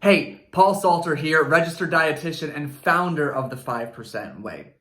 Hey, Paul Salter here, registered dietitian and founder of the 5% Way.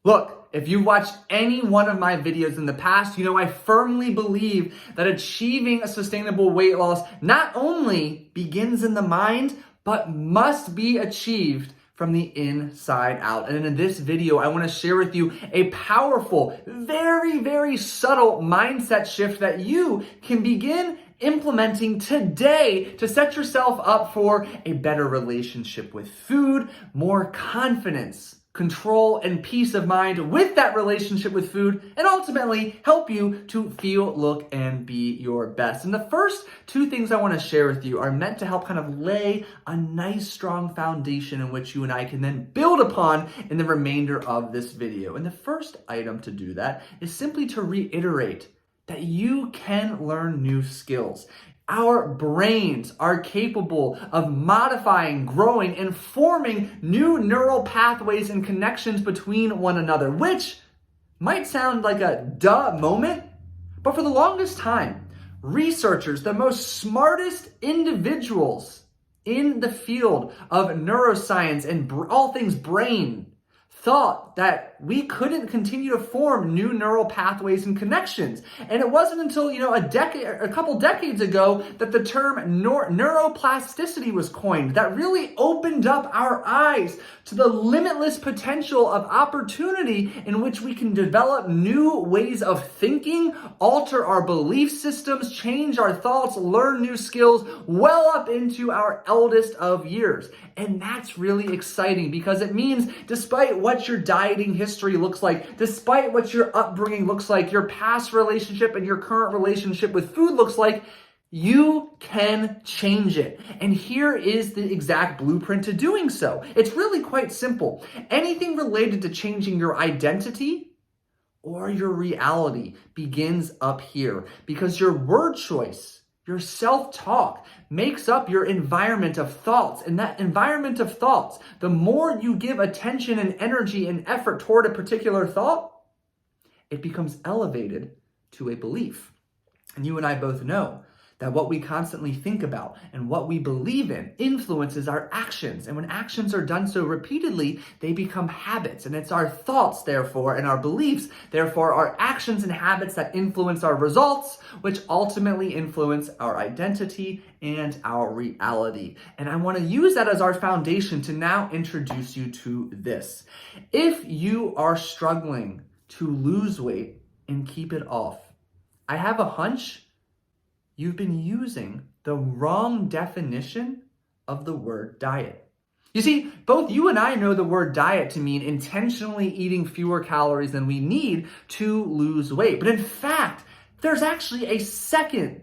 Look, if you've watched any one of my videos in the past, you know I firmly believe that achieving a sustainable weight loss not only begins in the mind, but must be achieved from the inside out. And in this video, I want to share with you a powerful, very subtle mindset shift that you can begin implementing today to set yourself up for a better relationship with food, more confidence, control, and peace of mind with that relationship with food, and ultimately help you to feel, look, and be your best. And the first two things I want to share with you are meant to help kind of lay a nice, strong foundation in which you and I can then build upon in the remainder of this video. And the first item to do that is simply to reiterate that you can learn new skills. Our brains are capable of modifying, growing, and forming new neural pathways and connections between one another, which might sound like a duh moment, but for the longest time, researchers, the most smartest individuals in the field of neuroscience and all things brain, thought that we couldn't continue to form new neural pathways and connections. And it wasn't until, a couple decades ago that the term neuroplasticity was coined that really opened up our eyes to the limitless potential of opportunity in which we can develop new ways of thinking, alter our belief systems, change our thoughts, learn new skills well up into our eldest of years. And that's really exciting because it means despite what your dieting history looks like, despite what your upbringing looks like, your past relationship and your current relationship with food looks like, you can change it. And here is the exact blueprint to doing so. It's really quite simple. Anything related to changing your identity or your reality begins up here because your word choice, your self-talk makes up your environment of thoughts. And that environment of thoughts, the more you give attention and energy and effort toward a particular thought, it becomes elevated to a belief. And you and I both know that what we constantly think about and what we believe in influences our actions. And when actions are done so repeatedly, they become habits. And it's our thoughts, therefore, and our beliefs, therefore, our actions and habits that influence our results, which ultimately influence our identity and our reality. And I want to use that as our foundation to now introduce you to this. If you are struggling to lose weight and keep it off, I have a hunch you've been using the wrong definition of the word diet. You see, both you and I know the word diet to mean intentionally eating fewer calories than we need to lose weight. But in fact, there's actually a second,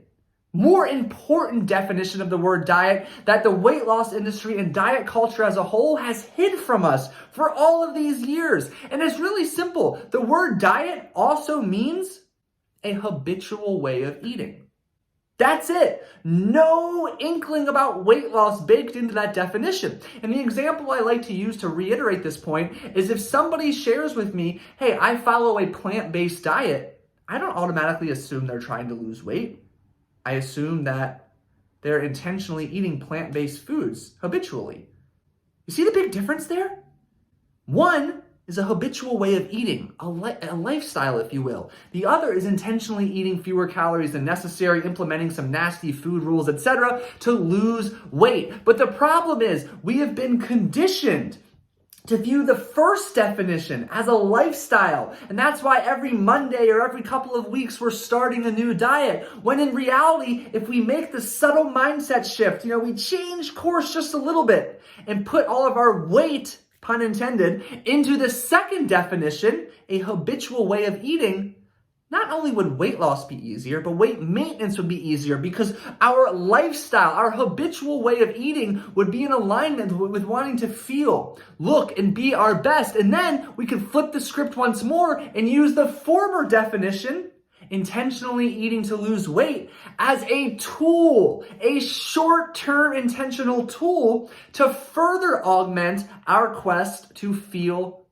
more important definition of the word diet that the weight loss industry and diet culture as a whole has hid from us for all of these years. And it's really simple. The word diet also means a habitual way of eating. That's it. No inkling about weight loss baked into that definition. And the example I like to use to reiterate this point is if somebody shares with me, hey, I follow a plant-based diet, I don't automatically assume they're trying to lose weight. I assume that they're intentionally eating plant-based foods habitually. You see the big difference there? One is a habitual way of eating, a lifestyle, if you will. The other is intentionally eating fewer calories than necessary, implementing some nasty food rules, etc., to lose weight. But the problem is we have been conditioned to view the first definition as a lifestyle. And that's why every Monday or every couple of weeks we're starting a new diet. When in reality, if we make the subtle mindset shift, we change course just a little bit and put all of our weight, pun intended, into the second definition, a habitual way of eating, not only would weight loss be easier, but weight maintenance would be easier because our lifestyle, our habitual way of eating would be in alignment with wanting to feel, look, and be our best. And then we could flip the script once more and use the former definition, intentionally eating to lose weight, as a tool, a short-term intentional tool to further augment our quest to feel,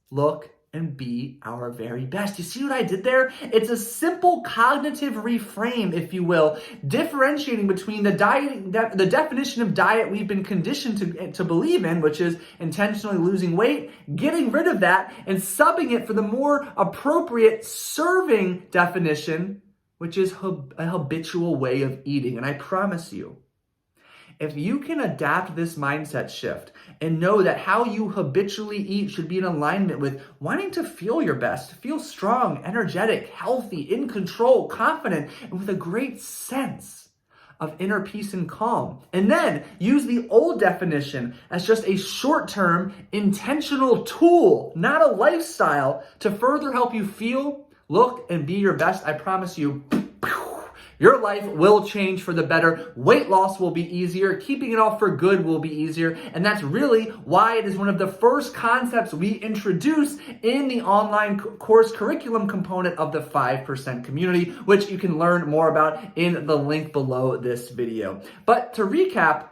look, and be our very best. You see what I did there? It's a simple cognitive reframe, if you will, differentiating between the definition of diet we've been conditioned to believe in, which is intentionally losing weight, getting rid of that, and subbing it for the more appropriate serving definition, which is a habitual way of eating. And I promise you, if you can adapt this mindset shift and know that how you habitually eat should be in alignment with wanting to feel your best, feel strong, energetic, healthy, in control, confident, and with a great sense of inner peace and calm. And then use the old definition as just a short-term, intentional tool, not a lifestyle, to further help you feel, look, and be your best. I promise you, your life will change for the better. Weight loss will be easier. Keeping it off for good will be easier. And that's really why it is one of the first concepts we introduce in the online course curriculum component of the 5% community, which you can learn more about in the link below this video. But to recap,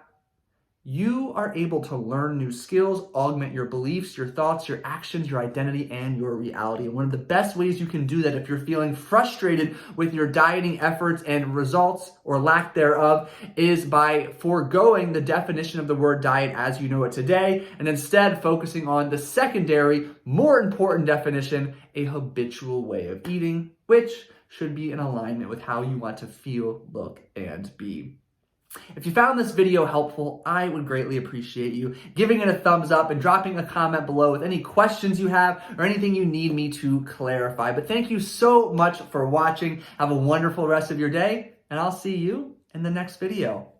you are able to learn new skills, augment your beliefs, your thoughts, your actions, your identity, and your reality. And one of the best ways you can do that if you're feeling frustrated with your dieting efforts and results or lack thereof is by foregoing the definition of the word diet as you know it today and instead focusing on the secondary, more important definition, a habitual way of eating, which should be in alignment with how you want to feel, look, and be. If you found this video helpful, I would greatly appreciate you giving it a thumbs up and dropping a comment below with any questions you have or anything you need me to clarify. But thank you so much for watching. Have a wonderful rest of your day, and I'll see you in the next video.